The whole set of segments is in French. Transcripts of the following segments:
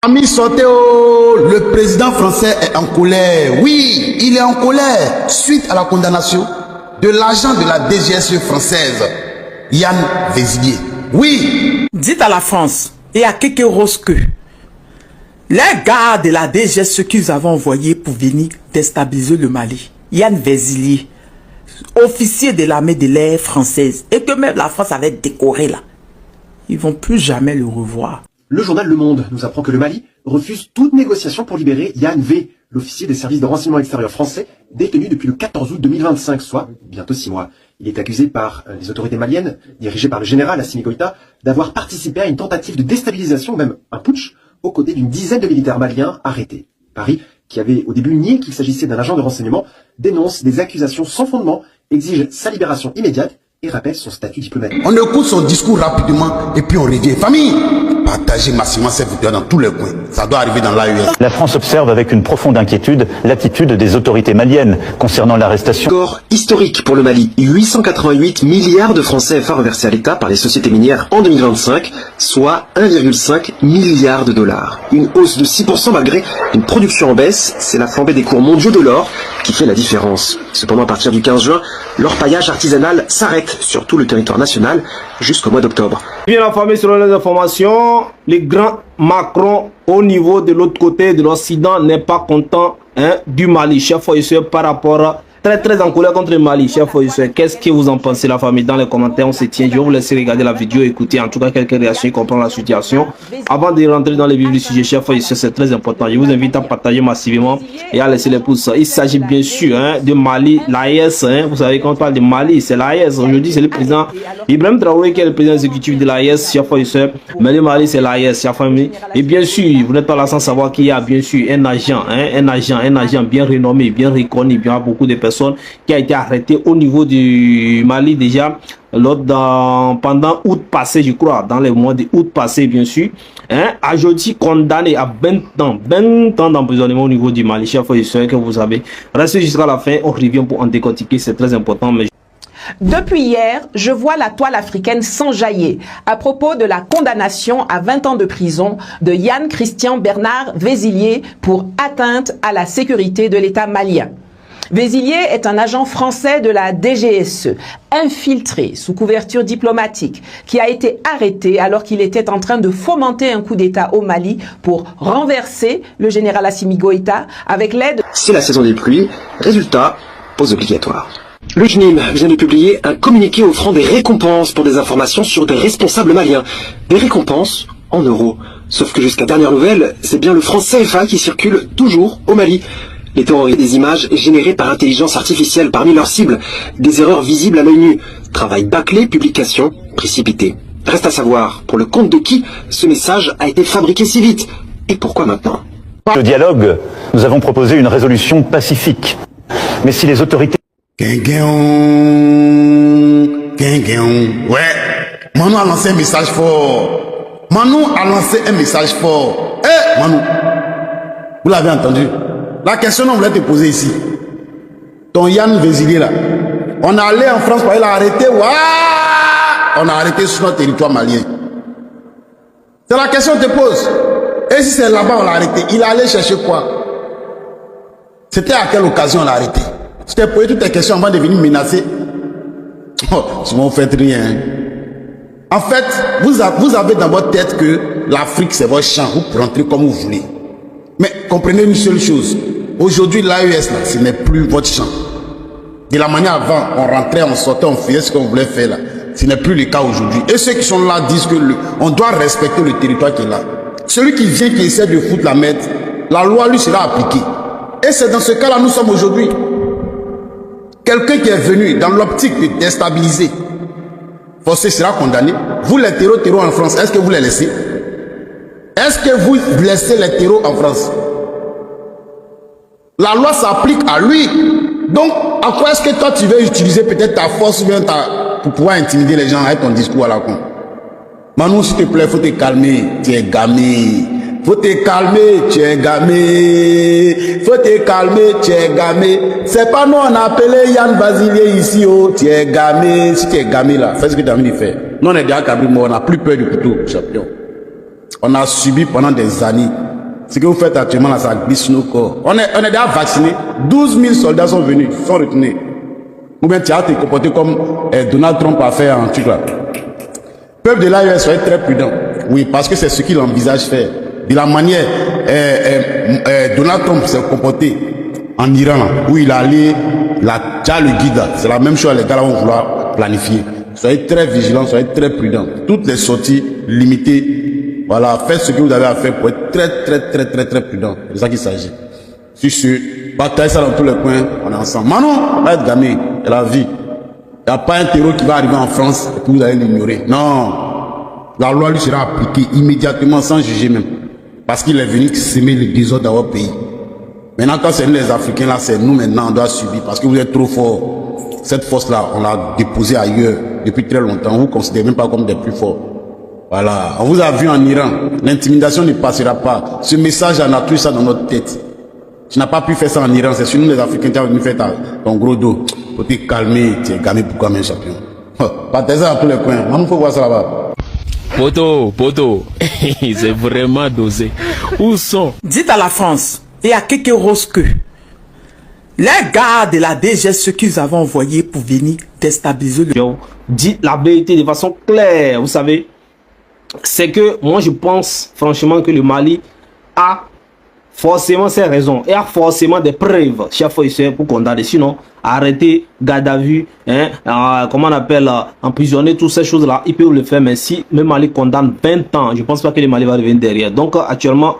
Ami Soteo, le président français est en colère. Oui, il est en colère suite à la condamnation de l'agent de la DGSE française, Yann Vézilier. Oui. Dites à la France et à quelques rosques, les gars de la DGSE qu'ils avaient envoyés pour venir déstabiliser le Mali, Yann Vézilier, officier de l'armée de l'air française, et que même la France avait décoré là, ils vont plus jamais le revoir. Le journal Le Monde nous apprend que le Mali refuse toute négociation pour libérer Yann V, l'officier des services de renseignement extérieur français, détenu depuis le 14 août 2025, soit bientôt 6 mois. Il est accusé par les autorités maliennes, dirigées par le général Assimi Goïta, d'avoir participé à une tentative de déstabilisation, même un putsch, aux côtés d'une dizaine de militaires maliens arrêtés. Paris, qui avait au début nié qu'il s'agissait d'un agent de renseignement, dénonce des accusations sans fondement, exige sa libération immédiate et rappelle son statut diplomatique. On écoute son discours rapidement et puis on revient. Famille, partagez massivement cette vidéo dans tous les coins. Ça doit arriver dans l'AES. La France observe avec une profonde inquiétude l'attitude des autorités maliennes concernant l'arrestation. Score historique pour le Mali. 888 milliards de francs CFA reversés à l'État par les sociétés minières en 2025, soit 1,5 milliard de dollars. Une hausse de 6% malgré une production en baisse. C'est la flambée des cours mondiaux de l'or qui fait la différence. Cependant, à partir du 15 juin, l'orpaillage artisanal s'arrête sur tout le territoire national jusqu'au mois d'octobre. Bien informé sur les informations, le grand Macron au niveau de l'autre côté de l'Occident n'est pas content du Mali, chef fournisseur, par rapport à très en colère contre le Mali, chef fournisseur. Qu'est-ce que vous en pensez, la famille? Dans les commentaires, on se tient. Je vais vous laisser regarder la vidéo, écouter en tout cas quelques réactions et comprendre la situation. Avant de rentrer dans les vifs du sujet, chef fournisseur, c'est très important. Je vous invite à partager massivement et à laisser les pouces. Il s'agit bien sûr de Mali, l'AES. Vous savez, quand on parle de Mali, c'est l'AES. Aujourd'hui, c'est le président Ibrahim Traoré qui est le président exécutif de l'AES, chef fournisseur. Mais le Mali, c'est l'AES, chef famille. Et bien sûr, vous n'êtes pas là sans savoir qu'il y a bien sûr un agent bien renommé, bien reconnu, bien beaucoup de personnes qui a été arrêté au niveau du Mali déjà pendant août passé, je crois, dans les mois d'août passé, bien sûr, aujourd'hui condamné à 20 ans d'emprisonnement au niveau du Mali. Chers frères et sœurs, que vous savez, restez jusqu'à la fin, on revient pour en décortiquer, c'est très important. Mais... Depuis hier, je vois la toile africaine s'enjailler à propos de la condamnation à 20 ans de prison de Yann Christian Bernard Vézilier pour atteinte à la sécurité de l'État malien. Vézilier est un agent français de la DGSE, infiltré sous couverture diplomatique, qui a été arrêté alors qu'il était en train de fomenter un coup d'État au Mali pour renverser le général Assimi Goïta avec l'aide... C'est la saison des pluies, résultat, pause obligatoire. Le JNIM vient de publier un communiqué offrant des récompenses pour des informations sur des responsables maliens. Des récompenses en euros. Sauf que jusqu'à dernière nouvelle, c'est bien le franc CFA qui circule toujours au Mali. Les terroristes, des images générées par intelligence artificielle parmi leurs cibles, des erreurs visibles à l'œil nu, travail bâclé, publication précipitée. Reste à savoir pour le compte de qui ce message a été fabriqué si vite et pourquoi maintenant. Le dialogue, nous avons proposé une résolution pacifique. Mais si les autorités... Ouais, Manu a lancé un message fort. Eh, Manu, vous l'avez entendu? La question qu'on voulait te poser ici, ton Yann Vézilier là, on est allé en France, il a arrêté, on a arrêté sur notre territoire malien. C'est la question que je te pose. Et si c'est là-bas on l'a arrêté, il est allé chercher quoi? C'était à quelle occasion on l'a arrêté? C'était posé toutes tes questions avant de venir menacer. Oh, vous ne faites rien. En fait, vous avez dans votre tête que l'Afrique c'est votre champ, vous pouvez rentrer comme vous voulez. Mais comprenez une seule chose, aujourd'hui l'AES, ce n'est plus votre champ. De la manière avant, on rentrait, on sortait, on faisait ce qu'on voulait faire là. Ce n'est plus le cas aujourd'hui. Et ceux qui sont là disent que on doit respecter le territoire qui est là. Celui qui vient, qui essaie de foutre la merde, la loi lui sera appliquée. Et c'est dans ce cas-là nous sommes aujourd'hui. Quelqu'un qui est venu dans l'optique de déstabiliser, forcé sera condamné. Vous les terreaux en France, est-ce que vous les laissez? Est-ce que vous laissez les terreaux en France? La loi s'applique à lui. Donc, à quoi est-ce que toi tu veux utiliser peut-être ta force ou bien pour pouvoir intimider les gens avec ton discours à la con? Manu, s'il te plaît, faut te calmer. Tu es gamé. Faut te calmer, tu es gamé. Faut te calmer, tu es gamé. C'est pas nous on a appelé Yann Vézilier ici, oh. Tu es gamé. Si tu es gamé là, fais ce que tu as envie de faire. Nous on est déjà cabri, mais on n'a plus peur du couteau, champion. On a subi pendant des années Ce que vous faites actuellement là, ça glisse sur nos corps. On est déjà vaccinés. 12 000 soldats sont venus, sont retenus. Ou bien tu as été comporté comme Donald Trump a fait en truc là. Peuple de l'AES, soyez très prudent. Oui, parce que c'est ce qu'il envisage faire. De la manière Donald Trump s'est comporté en Iran, là, où il a allé, déjà le guide, c'est la même chose, les gars là vont vouloir planifier. Soyez très vigilants, soyez très prudents. Toutes les sorties limitées, voilà, faites ce que vous avez à faire pour être très prudent. C'est de ça qu'il s'agit. Sur ce, partagez ça dans tous les coins, on est ensemble. Manon, va être gamé, c'est la vie. Il n'y a pas un terreau qui va arriver en France et que vous allez l'ignorer. Non. La loi lui sera appliquée immédiatement sans juger même. Parce qu'il est venu s'aimer le désordre dans votre pays. Maintenant, quand c'est nous les Africains, là, c'est nous maintenant, on doit subir. Parce que vous êtes trop forts. Cette force-là, on l'a déposée ailleurs depuis très longtemps. On ne vous considère même pas comme des plus forts. Voilà. On vous a vu en Iran. L'intimidation ne passera pas. Ce message, on a tout ça dans notre tête. Tu n'as pas pu faire ça en Iran. C'est sur nous les Africains qui ont venu faire ton gros dos. Pour te calmer, tu es gamé pourquoi même champion. Partagez ça dans tous les coins. Maintenant, il faut voir ça là-bas. Poto, c'est vraiment dosé. Où sont? Dites à la France et à Keke Rose que les gars de la DGS, ceux qu'ils avaient envoyés pour venir déstabiliser le... Dites la vérité de façon claire, vous savez. C'est que moi je pense franchement que le Mali a forcément ses raisons et a forcément des preuves, chef officier, pour condamner. Sinon, arrêter, garde à vue, comment on appelle, emprisonner, toutes ces choses-là, ils peuvent le faire. Mais si le Mali condamne 20 ans, je pense pas que le Mali va revenir derrière. Donc actuellement,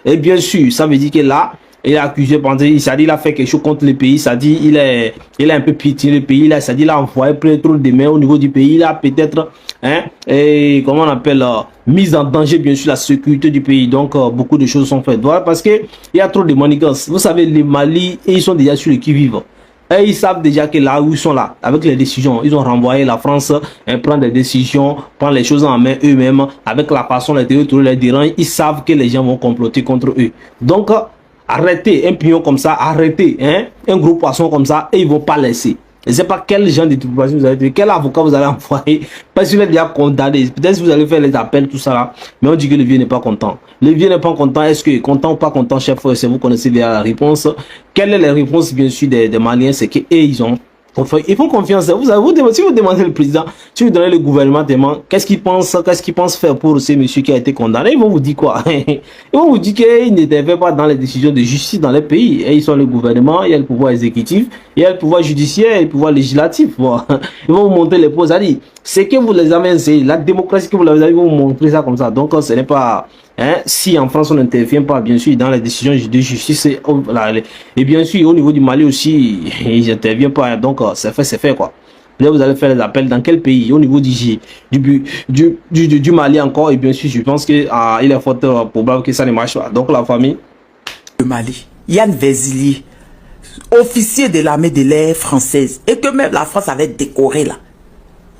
et bien sûr, ça veut dire que là, il est accusé, ça dit il a fait quelque chose contre le pays, ça dit il a un peu piétiné le pays, ça dit il a envoyé plein trop de mains au niveau du pays, il a peut-être, et comment on appelle, mise en danger bien sûr la sécurité du pays. Donc beaucoup de choses sont faites. Voilà, parce que il y a trop de manigances. Vous savez, les Mali, ils sont déjà sur le qui-vive. Et ils savent déjà que là où ils sont là, avec les décisions, ils ont renvoyé la France, prendre des décisions, prendre les choses en main eux-mêmes, avec la façon les territoires les dérangent, ils savent que les gens vont comploter contre eux. Donc, arrêtez un pion comme ça, arrêtez un gros poisson comme ça, et ils vont pas laisser. Je ne sais pas quel genre de tribunal vous allez faire, quel avocat vous allez envoyer, parce qu'il est déjà condamné. Peut-être que vous allez faire les appels, tout ça là, mais on dit que le vieux n'est pas content. Le vieux n'est pas content, est-ce que content ou pas content, chef, si vous connaissez bien la réponse. Quelle est la réponse, bien sûr, des Maliens, c'est qu'ils ils font confiance. Si vous demandez le président, si vous donnez le gouvernement, qu'est-ce qu'il pense faire pour ce monsieur qui a été condamné, ils vont vous dire quoi? Ils vont vous dire qu'ils n'étaient pas dans les décisions de justice dans les pays. Et ils sont le gouvernement, il y a le pouvoir exécutif, il y a le pouvoir judiciaire et le pouvoir législatif. Bon. Ils vont vous montrer les poses. C'est que vous les avez essayé, la démocratie que vous l'avez, ils vont vous montrer ça comme ça. Donc ce n'est pas... si en France on n'intervient pas bien sûr dans les décisions de justice et bien sûr au niveau du Mali aussi ils n'interviennent pas, donc c'est fait quoi. Là vous allez faire les appels dans quel pays? Au niveau du Mali encore, et bien sûr je pense que il est fort probable que ça ne marche pas. Donc la famille le Mali, Yann Vézilier, officier de l'armée de l'air française, et que même la France avait décoré là,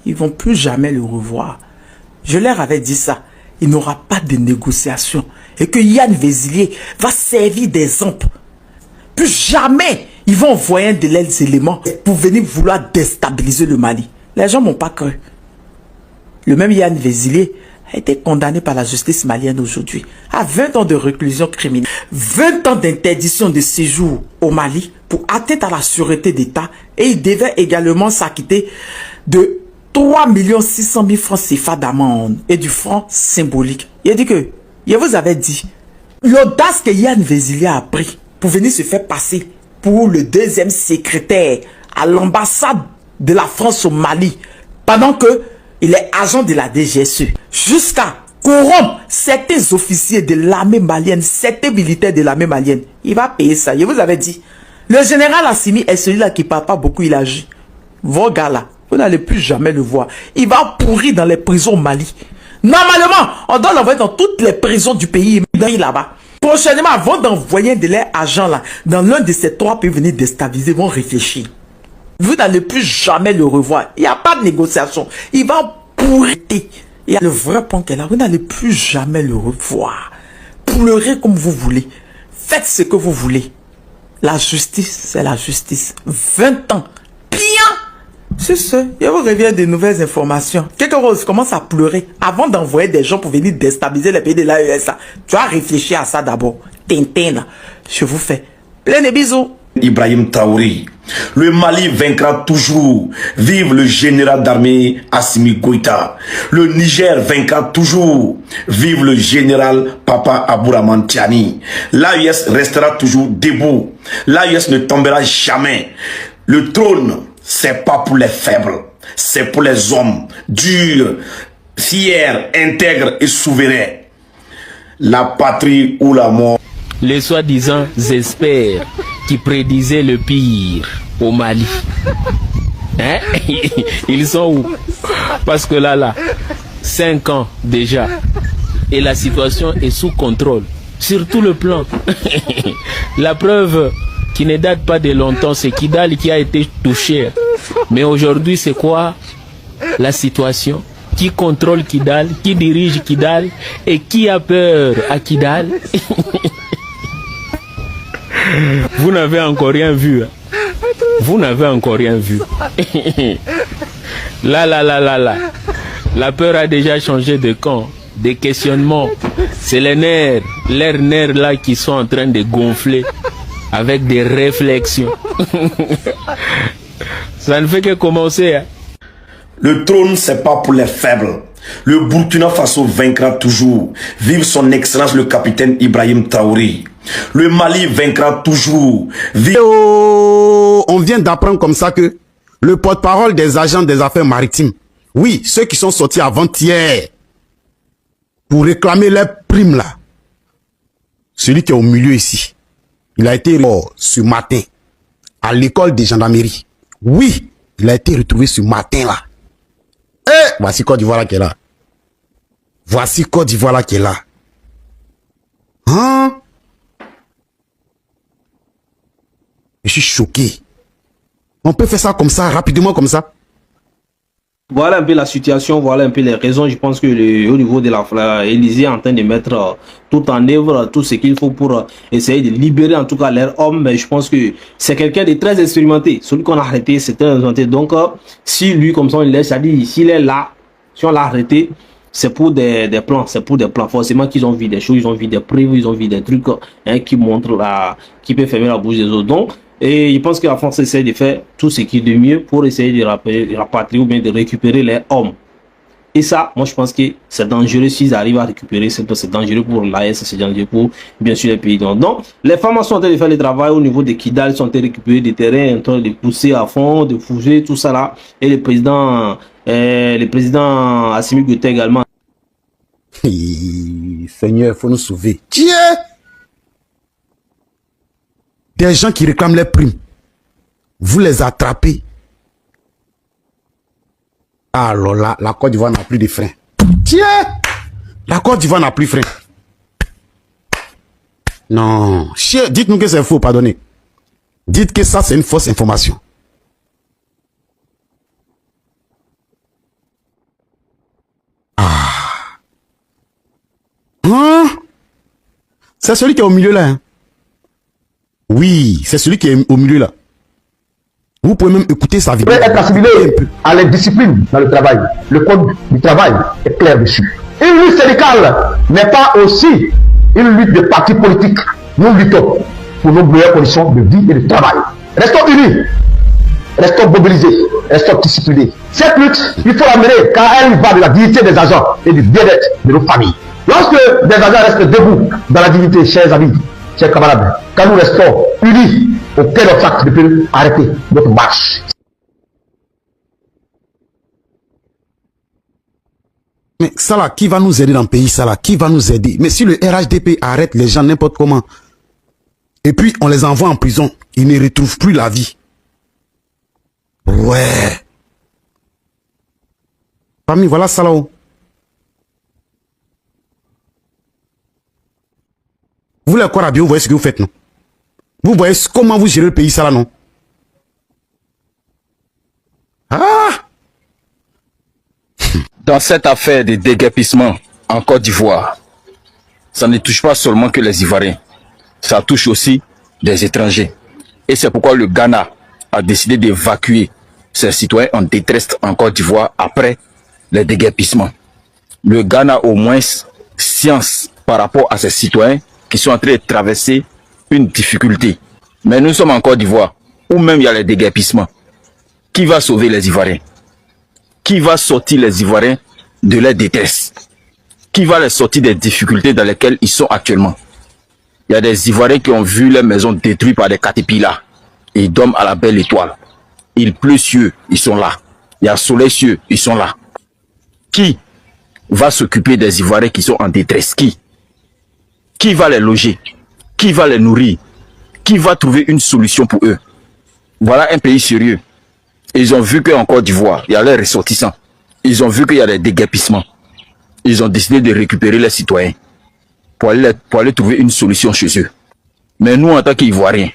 ils vont plus jamais le revoir. Je leur avais dit ça. Il n'aura pas de négociation. Et que Yann Vézilier va servir d'exemple. Plus jamais ils vont envoyer de leurs éléments pour venir vouloir déstabiliser le Mali. Les gens m'ont pas cru. Le même Yann Vézilier a été condamné par la justice malienne aujourd'hui à 20 ans de réclusion criminelle, 20 ans d'interdiction de séjour au Mali pour atteinte à la sûreté d'État, et il devait également s'acquitter de 3 600 000 francs CFA d'amende et du franc symbolique. Il a dit que, je vous avais dit, l'audace que Yann Vézilier a pris pour venir se faire passer pour le deuxième secrétaire à l'ambassade de la France au Mali, pendant que il est agent de la DGSE, jusqu'à corrompre certains officiers de l'armée malienne, certains militaires de l'armée malienne. Il va payer ça. Je vous avais dit, le général Assimi est celui-là qui ne parle pas beaucoup, il agit. Vos gars là, vous n'allez plus jamais le voir. Il va pourrir dans les prisons au Mali. Normalement, on doit l'envoyer dans toutes les prisons du pays là-bas. Prochainement, avant d'envoyer de leurs agents là, dans l'un de ces 3 pays venir déstabiliser, ils vont réfléchir. Vous n'allez plus jamais le revoir. Il n'y a pas de négociation. Il va pourrir. Il y a le vrai point qu'elle a. Vous n'allez plus jamais le revoir. Pleurez comme vous voulez. Faites ce que vous voulez. La justice, c'est la justice. 20 ans. Bien. C'est ça. Je vous reviens de nouvelles informations. Quelque Rose commence à pleurer avant d'envoyer des gens pour venir déstabiliser les pays de l'AES. Tu as réfléchi à ça d'abord. Tintin, je vous fais plein de bisous. Ibrahim Traoré. Le Mali vaincra toujours. Vive le général d'armée Assimi Goïta. Le Niger vaincra toujours. Vive le général Papa Abouraman Tiani. L'AES restera toujours debout. L'AES ne tombera jamais. Le trône, c'est pas pour les faibles. C'est pour les hommes durs, fiers, intègres et souverains. La patrie ou la mort. Les soi-disant experts qui prédisaient le pire au Mali. Hein? Ils sont où? Parce que là, 5 ans déjà. Et la situation est sous contrôle. Sur tout le plan. La preuve qui ne date pas de longtemps, c'est Kidal qui a été touché. Mais aujourd'hui, c'est quoi la situation? Qui contrôle Kidal? Qui dirige Kidal? Et qui a peur à Kidal? Vous n'avez encore rien vu. Vous n'avez encore rien vu. Là. La peur a déjà changé de camp. Des questionnements. C'est les nerfs là qui sont en train de gonfler avec des réflexions. Ça ne fait que commencer. Hein. Le trône, c'est pas pour les faibles. Le Burkina Faso vaincra toujours. Vive son excellence le capitaine Ibrahim Traoré. Le Mali vaincra toujours. Vive... On vient d'apprendre comme ça que le porte-parole des agents des affaires maritimes, oui, ceux qui sont sortis avant-hier pour réclamer leurs primes là, celui qui est au milieu ici, il a été ce matin à l'école de gendarmerie. Oui, il a été retrouvé ce matin là. Et voici Côte d'Ivoire là qui est là. Voici Côte d'Ivoire là qui est là. Hein? Je suis choqué. On peut faire ça comme ça, rapidement comme ça. Voilà un peu la situation, voilà un peu les raisons. Je pense que au niveau de l'Élysée est en train de mettre tout en œuvre, tout ce qu'il faut pour essayer de libérer en tout cas leurs hommes. Mais je pense que c'est quelqu'un de très expérimenté. Celui qu'on a arrêté, c'est très expérimenté. Donc, si lui, comme ça, on laisse, c'est-à-dire, s'il est là, si on l'a arrêté, c'est pour des plans, c'est pour des plans. Forcément qu'ils ont vu des choses, ils ont vu des preuves, ils ont vu des trucs qui montrent qui peut fermer la bouche des autres. Donc, et je pense que la France essaie de faire tout ce qui est de mieux pour essayer de rapatrier ou bien de récupérer les hommes. Et ça, moi je pense que c'est dangereux s'ils arrivent à récupérer, c'est dangereux pour l'AES, c'est dangereux pour bien sûr les pays. Donc, les femmes sont en train de faire le travail au niveau de Kidal, sont en train de récupérer des terrains, en train de pousser à fond, de fouger, tout ça là. Et le président Assimi Goïta également. Seigneur, il faut nous sauver. Tiens! Des gens qui réclament les primes, vous les attrapez. Alors là, la Côte d'Ivoire n'a plus de frein. Tiens! La Côte d'Ivoire n'a plus de frein. Non. Dites-nous que c'est faux, pardonnez. Dites que ça, c'est une fausse information. Hein? C'est celui qui est au milieu là. Hein? Oui, c'est celui qui est au milieu là. Vous pouvez même écouter sa vidéo. Être assimilé à les disciplines dans le travail. Le code du travail est clair dessus. Une lutte syndicale n'est pas aussi une lutte de partis politiques. Nous luttons pour nos meilleures conditions de vie et de travail. Restons unis, restons mobilisés, restons disciplinés. Cette lutte, il faut la mener car elle va de la dignité des agents et du bien-être de nos familles. Lorsque des agents restent debout dans la dignité, chers amis, chers camarades, quand nous restons unis, aucun obstacle ne peut arrêter notre marche. Mais ça là, qui va nous aider dans le pays, ça là? Qui va nous aider? Mais si le RHDP arrête les gens n'importe comment, et puis on les envoie en prison, ils ne retrouvent plus la vie. Ouais. Parmi, voilà ça là-haut. Vous les corps à bien, vous voyez ce que vous faites, non? Vous voyez comment vous gérez le pays, ça là, non? Ah! Dans cette affaire de déguerpissement en Côte d'Ivoire, ça ne touche pas seulement que les Ivoiriens, ça touche aussi des étrangers. Et c'est pourquoi le Ghana a décidé d'évacuer ses citoyens en détresse en Côte d'Ivoire après les déguerpissements. Le Ghana a au moins science par rapport à ses citoyens qui sont en train de traverser une difficulté. Mais nous sommes en Côte d'Ivoire, où même il y a les déguerpissements. Qui va sauver les Ivoiriens? Qui va sortir les Ivoiriens de leur détresse? Qui va les sortir des difficultés dans lesquelles ils sont actuellement? Il y a des Ivoiriens qui ont vu leurs maisons détruites par des caterpillars. Et ils dorment à la belle étoile. Il pleut sur eux, ils sont là. Il y a soleil sur eux, ils sont là. Qui va s'occuper des Ivoiriens qui sont en détresse? Qui va les loger? Qui va les nourrir? Qui va trouver une solution pour eux? Voilà un pays sérieux. Ils ont vu qu'en Côte d'Ivoire, il y a les ressortissants. Ils ont vu qu'il y a des déguerpissements. Ils ont décidé de récupérer les citoyens pour aller trouver une solution chez eux. Mais nous, en tant qu'Ivoiriens,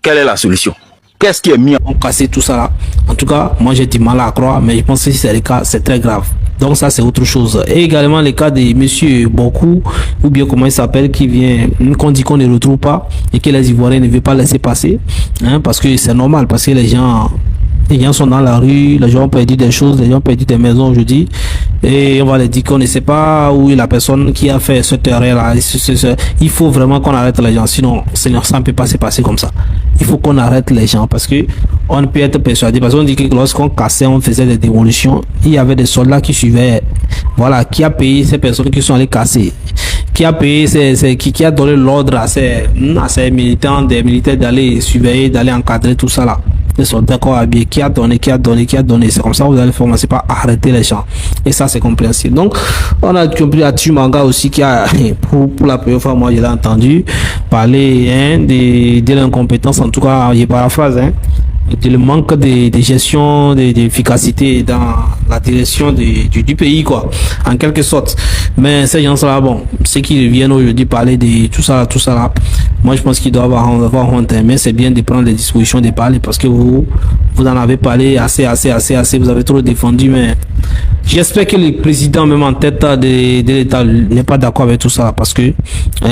quelle est la solution? Qu'est-ce qui est mis en casser tout ça là? En tout cas, moi j'ai du mal à croire, mais je pense que si c'est le cas, c'est très grave. Donc ça c'est autre chose. Et également le cas de monsieur Bokou, ou bien comment il s'appelle, qui vient, qu'on dit qu'on ne retrouve pas et que les Ivoiriens ne veulent pas laisser passer, hein, parce que c'est normal, parce que les gens sont dans la rue, les gens ont perdu des choses, les gens ont perdu des maisons aujourd'hui, et on va leur dire qu'on ne sait pas où est la personne qui a fait cette erreur là. Il faut vraiment qu'on arrête les gens, sinon ça ne peut pas se passer comme ça. Il faut qu'on arrête les gens, parce que on ne peut être persuadé, parce qu'on dit que lorsqu'on cassait, on faisait des démolitions, il y avait des soldats qui suivaient, voilà, qui a payé ces personnes qui sont allées casser, qui a payé qui a donné l'ordre à ces militants, des militaires d'aller surveiller, d'aller encadrer tout ça là. Ils sont d'accord habillés, qui a donné. C'est comme ça que vous allez commencer par arrêter les gens. Et ça, c'est compréhensible. Donc, on a compris à Tumanga aussi qui a, pour la première fois, moi, je l'ai entendu parler, de l'incompétence, en tout cas, je paraphrase, le manque de gestion, d'efficacité dans la direction du pays, quoi, en quelque sorte. Mais ces gens-là, bon, ceux qui viennent aujourd'hui parler de tout ça là, moi je pense qu'ils doivent avoir honte, mais c'est bien de prendre les dispositions de parler, parce que vous en avez parlé assez, vous avez trop défendu, mais j'espère que le président, même en tête de l'État, n'est pas d'accord avec tout ça, parce que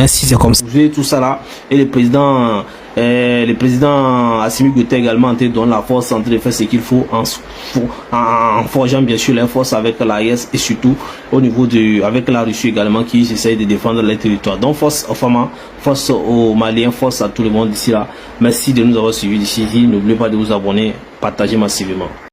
si c'est comme ça, tout ça là, et le président Assimi Goïta également en train de donner la force, en train de faire ce qu'il faut en forgeant bien sûr les forces avec l'AES, et surtout au niveau avec la Russie également, qui essaye de défendre les territoires. Donc force aux femmes, force aux Maliens, force à tout le monde d'ici là. Merci de nous avoir suivis d'ici. N'oubliez pas de vous abonner, partager massivement.